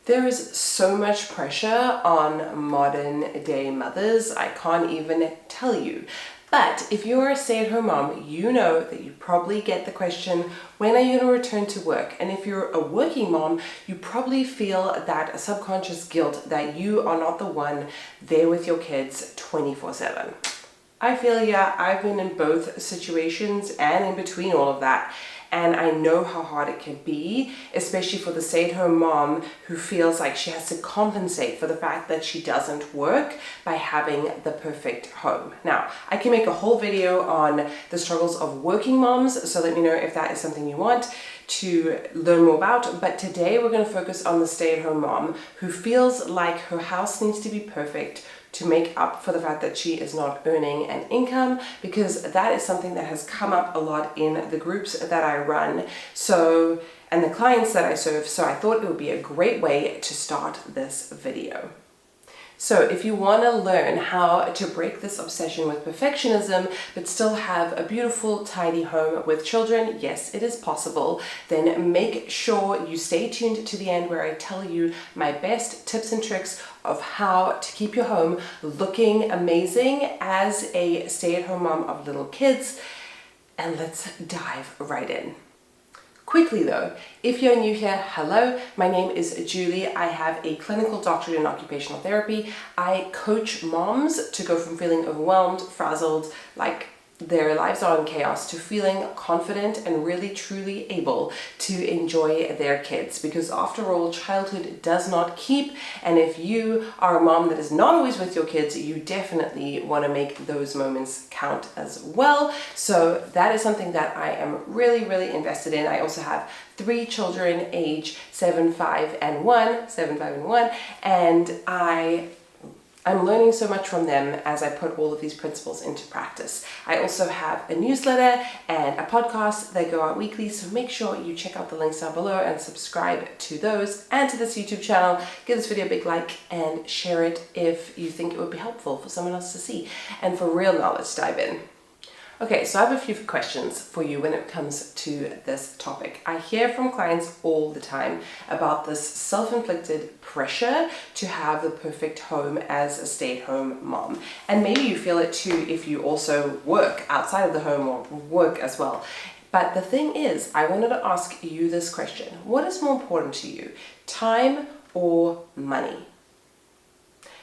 There is so much pressure on modern day mothers, I can't even tell you. But if you're a stay-at-home mom, you know that you probably get the question, when are you going to return to work? And if you're a working mom, you probably feel that subconscious guilt that you are not the one there with your kids 24/7. I feel I've been in both situations and in between all of that. And I know how hard it can be, especially for the stay-at-home mom who feels like she has to compensate for the fact that she doesn't work by having the perfect home. Now, I can make a whole video on the struggles of working moms, so let me know if that is something you want to learn more about. But today we're going to focus on the stay-at-home mom who feels like her house needs to be perfect to make up for the fact that she is not earning an income, because that is something that has come up a lot in the groups that I run and the clients that I serve. So I thought it would be a great way to start this video. So if you want to learn how to break this obsession with perfectionism but still have a beautiful, tidy home with children, yes, it is possible, then make sure you stay tuned to the end where I tell you my best tips and tricks of how to keep your home looking amazing as a stay-at-home mom of little kids. And let's dive right in. Quickly though, if you're new here, hello, my name is Julie. I have a clinical doctorate in occupational therapy. I coach moms to go from feeling overwhelmed, frazzled, like their lives are in chaos, to feeling confident and really truly able to enjoy their kids. Because after all, childhood does not keep, and if you are a mom that is not always with your kids, you definitely want to make those moments count as well. So that is something that I am really, really invested in. I also have 3 children, age 7, 5, and 1, and I'm learning so much from them as I put all of these principles into practice. I also have a newsletter and a podcast that go out weekly, so make sure you check out the links down below and subscribe to those and to this YouTube channel. Give this video a big like and share it if you think it would be helpful for someone else to see. And for real now, let's dive in. Okay, so I have a few questions for you when it comes to this topic. I hear from clients all the time about this self-inflicted pressure to have the perfect home as a stay-at-home mom. And maybe you feel it too if you also work outside of the home or work as well. But the thing is, I wanted to ask you this question. What is more important to you, time or money?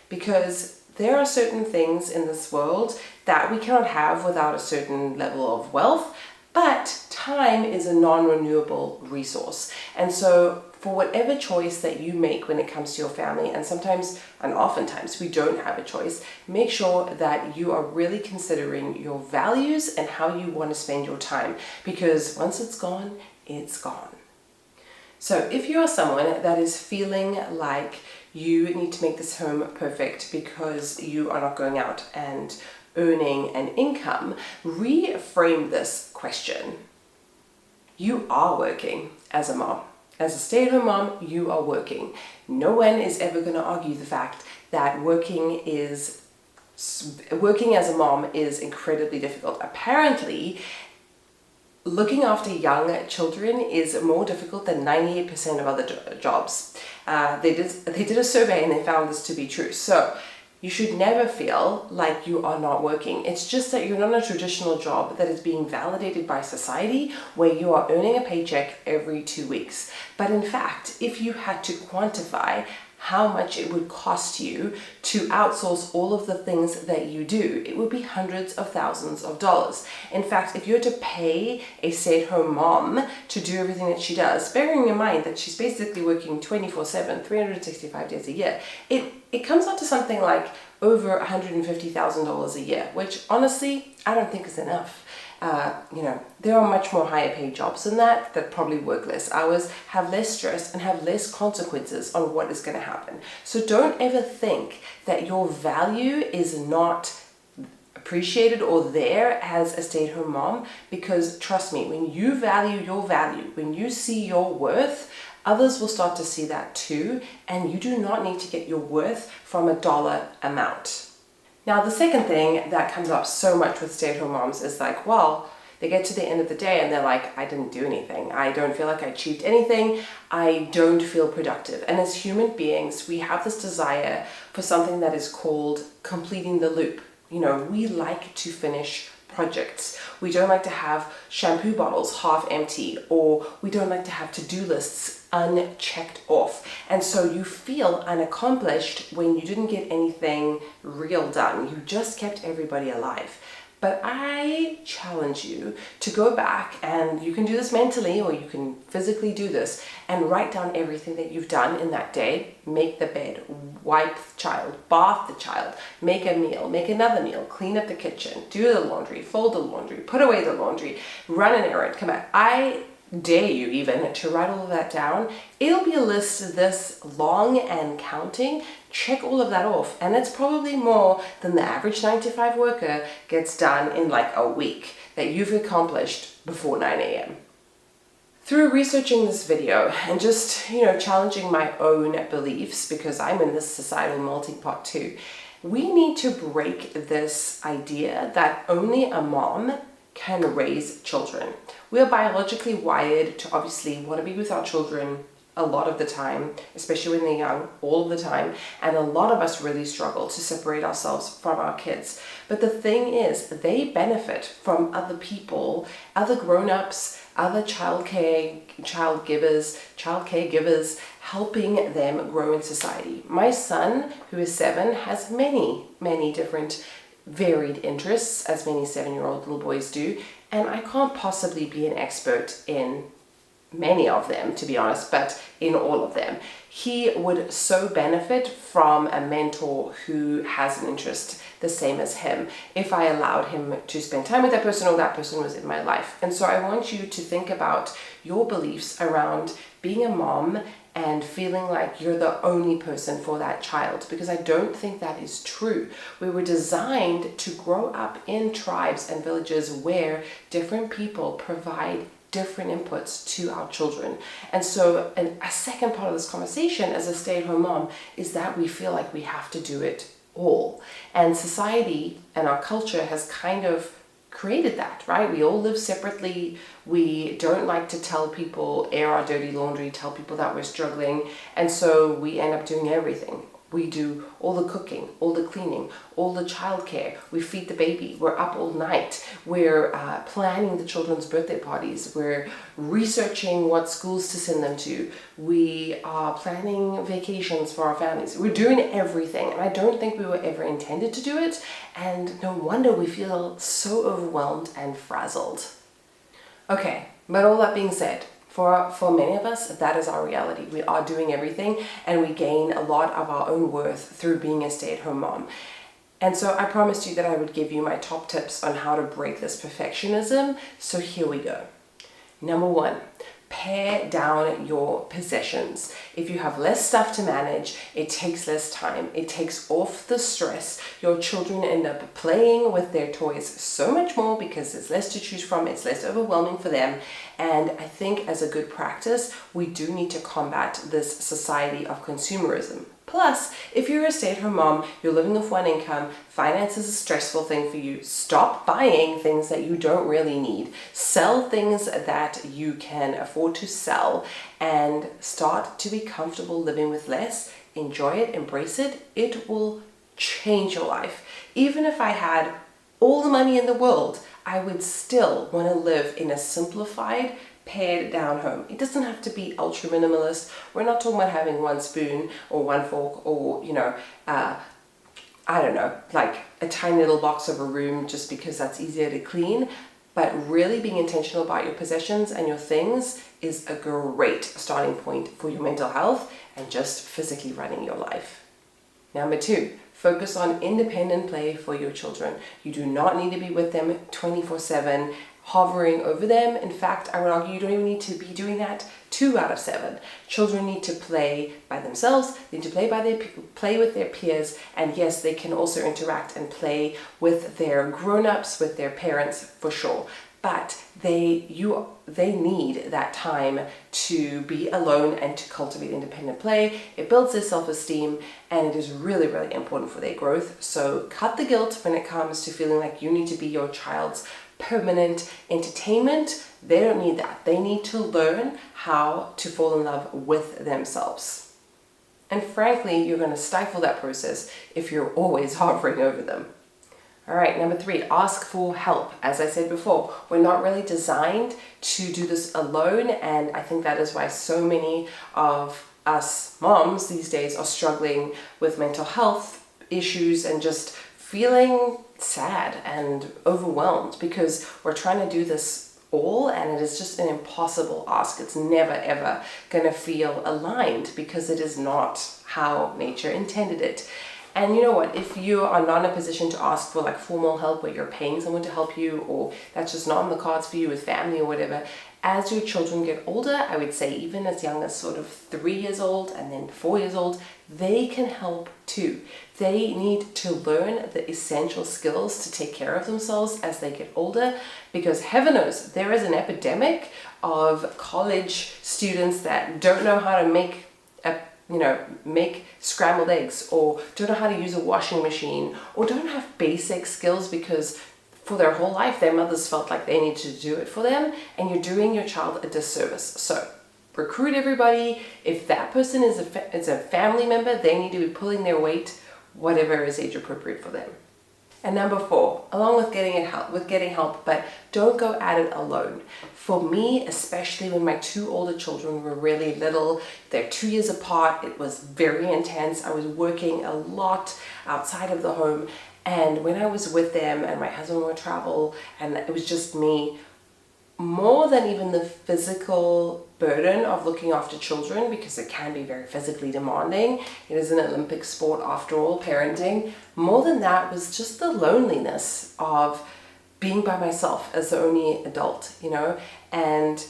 Because there are certain things in this world that we cannot have without a certain level of wealth, but time is a non-renewable resource. And so for whatever choice that you make when it comes to your family, and sometimes and oftentimes we don't have a choice, make sure that you are really considering your values and how you want to spend your time, because once it's gone, it's gone. So if you are someone that is feeling like you need to make this home perfect because you are not going out and earning an income, reframe this question. You are working as a mom. As a stay-at-home mom, you are working. No one is ever going to argue the fact that working as a mom is incredibly difficult. Apparently, looking after young children is more difficult than 98% of other jobs. They did a survey and they found this to be true. So you should never feel like you are not working. It's just that you're not in a traditional job that is being validated by society where you are earning a paycheck every 2 weeks. But in fact, if you had to quantify how much it would cost you to outsource all of the things that you do, it would be hundreds of thousands of dollars. In fact, if you were to pay a stay-at-home mom to do everything that she does, bearing in mind that she's basically working 24/7, 365 days a year, it comes out to something like over $150,000 a year, which honestly, I don't think is enough. There are much more higher paid jobs than that probably work less hours, have less stress, and have less consequences on what is going to happen. So don't ever think that your value is not appreciated or there as a stay-at-home mom, because trust me, when you value your value, when you see your worth, others will start to see that too, and you do not need to get your worth from a dollar amount. Now, the second thing that comes up so much with stay-at-home moms is like, well, They get to the end of the day and they're like, I didn't do anything. I don't feel like I achieved anything. I don't feel productive. And as human beings, we have this desire for something that is called completing the loop. You know, we like to finish projects. We don't like to have shampoo bottles half empty, or we don't like to have to-do lists unchecked off. And so you feel unaccomplished when you didn't get anything real done. You just kept everybody alive. But I challenge you to go back, and you can do this mentally or you can physically do this, and write down everything that you've done in that day. Make the bed, wipe the child, bath the child, make a meal, make another meal, clean up the kitchen, do the laundry, fold the laundry, put away the laundry, run an errand, come back. I dare you even to write all of that down. It'll be a list this long and counting. Check all of that off, and it's probably more than the average 9-to-5 worker gets done in like a week that you've accomplished before 9 a.m. Through researching this video and just, challenging my own beliefs, because I'm in this societal melting pot too, we need to break this idea that only a mom can raise children. We are biologically wired to obviously want to be with our children a lot of the time, especially when they're young, all of the time. And a lot of us really struggle to separate ourselves from our kids. But the thing is, they benefit from other people, other grown-ups, other childcare givers, helping them grow in society. My son, who is 7, has many, many different varied interests, as many 7-year-old little boys do. And I can't possibly be an expert in many of them, to be honest, but in all of them. He would so benefit from a mentor who has an interest the same as him if I allowed him to spend time with that person, or that person was in my life. And so I want you to think about your beliefs around being a mom and feeling like you're the only person for that child, because I don't think that is true. We were designed to grow up in tribes and villages where different people provide different inputs to our children. And so a second part of this conversation as a stay-at-home mom is that we feel like we have to do it all. And society and our culture has kind of created that, right? We all live separately. We don't like to tell people, air our dirty laundry, tell people that we're struggling. And so we end up doing everything. We do all the cooking, all the cleaning, all the childcare. We feed the baby. We're up all night. We're planning the children's birthday parties. We're researching what schools to send them to. We are planning vacations for our families. We're doing everything. And I don't think we were ever intended to do it. And no wonder we feel so overwhelmed and frazzled. Okay, but all that being said, for many of us, that is our reality. We are doing everything, and we gain a lot of our own worth through being a stay-at-home mom. And so I promised you that I would give you my top tips on how to break this perfectionism. So here we go. Number 1, pare down your possessions. If you have less stuff to manage, it takes less time. It takes off the stress. Your children end up playing with their toys so much more because there's less to choose from. It's less overwhelming for them. And I think as a good practice, we do need to combat this society of consumerism. Plus, if you're a stay-at-home mom, you're living off one income, finance is a stressful thing for you, stop buying things that you don't really need. Sell things that you can afford to sell and start to be comfortable living with less. Enjoy it, embrace it. It will change your life. Even if I had all the money in the world, I would still want to live in a simplified, pared down home. It doesn't have to be ultra minimalist. We're not talking about having one spoon or one fork or, I don't know, like a tiny little box of a room just because that's easier to clean. But really being intentional about your possessions and your things is a great starting point for your mental health and just physically running your life. Number 2, focus on independent play for your children. You do not need to be with them 24/7, hovering over them. In fact, I would argue you don't even need to be doing that 2 out of 7. Children need to play by themselves, they need to play with their peers, and yes, they can also interact and play with their grown-ups, with their parents for sure. But they need that time to be alone and to cultivate independent play. It builds their self-esteem, and it is really, really important for their growth. So cut the guilt when it comes to feeling like you need to be your child's permanent entertainment. They don't need that. They need to learn how to fall in love with themselves. And frankly, you're going to stifle that process if you're always hovering over them. All right, number 3, ask for help. As I said before, we're not really designed to do this alone, and I think that is why so many of us moms these days are struggling with mental health issues and just feeling sad and overwhelmed, because we're trying to do this all, and it is just an impossible ask. It's never ever going to feel aligned, because it is not how nature intended it. And you know what, if you are not in a position to ask for like formal help where you're paying someone to help you, or that's just not on the cards for you with family or whatever, as your children get older, I would say even as young as sort of 3 years old and then 4 years old, they can help too. They need to learn the essential skills to take care of themselves as they get older, because heaven knows there is an epidemic of college students that don't know how to make scrambled eggs, or don't know how to use a washing machine, or don't have basic skills because for their whole life their mothers felt like they needed to do it for them, and you're doing your child a disservice. So recruit everybody. If that person is a family member, they need to be pulling their weight, whatever is age appropriate for them. And number 4, along with getting help, but don't go at it alone. For me, especially when my 2 older children were really little, they're 2 years apart, it was very intense. I was working a lot outside of the home, and when I was with them and my husband would travel and it was just me, more than even the physical burden of looking after children, because it can be very physically demanding. It is an Olympic sport after all, parenting. More than that was just the loneliness of being by myself as the only adult, and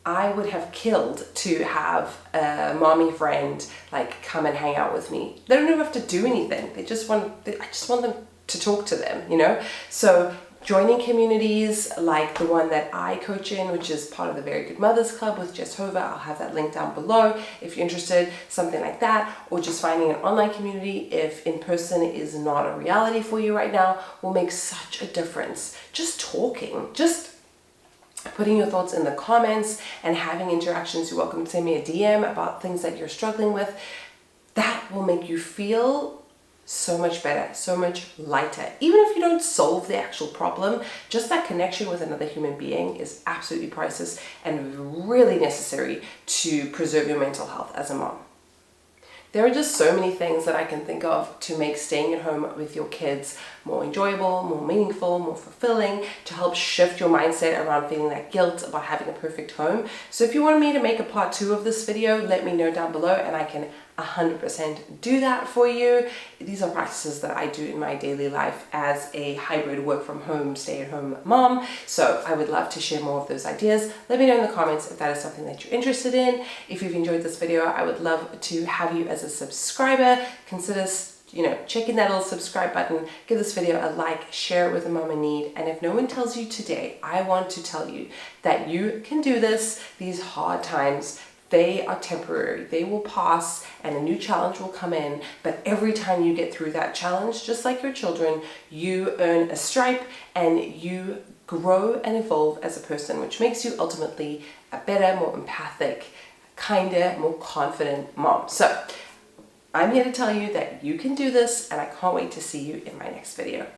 I would have killed to have a mommy friend like come and hang out with me. They don't even have to do anything. I just want them to talk to them, So joining communities like the one that I coach in, which is part of the Very Good Mothers Club with Jess Hova, I'll have that link down below if you're interested, something like that, or just finding an online community if in person is not a reality for you right now, will make such a difference. Just talking, just putting your thoughts in the comments and having interactions. You're welcome to send me a DM about things that you're struggling with. That will make you feel so much better, so much lighter. Even if you don't solve the actual problem, just that connection with another human being is absolutely priceless and really necessary to preserve your mental health as a mom. There are just so many things that I can think of to make staying at home with your kids more enjoyable, more meaningful, more fulfilling, to help shift your mindset around feeling that guilt about having a perfect home. So if you want me to make a part 2 of this video, let me know down below and I can 100% do that for you. These are practices that I do in my daily life as a hybrid work from home, stay at home mom. So I would love to share more of those ideas. Let me know in the comments if that is something that you're interested in. If you've enjoyed this video, I would love to have you as a subscriber. Consider checking that little subscribe button, give this video a like, share it with a mom in need. And if no one tells you today, I want to tell you that you can do this. These hard times, they are temporary. They will pass and a new challenge will come in. But every time you get through that challenge, just like your children, you earn a stripe and you grow and evolve as a person, which makes you ultimately a better, more empathic, kinder, more confident mom. So I'm here to tell you that you can do this, and I can't wait to see you in my next video.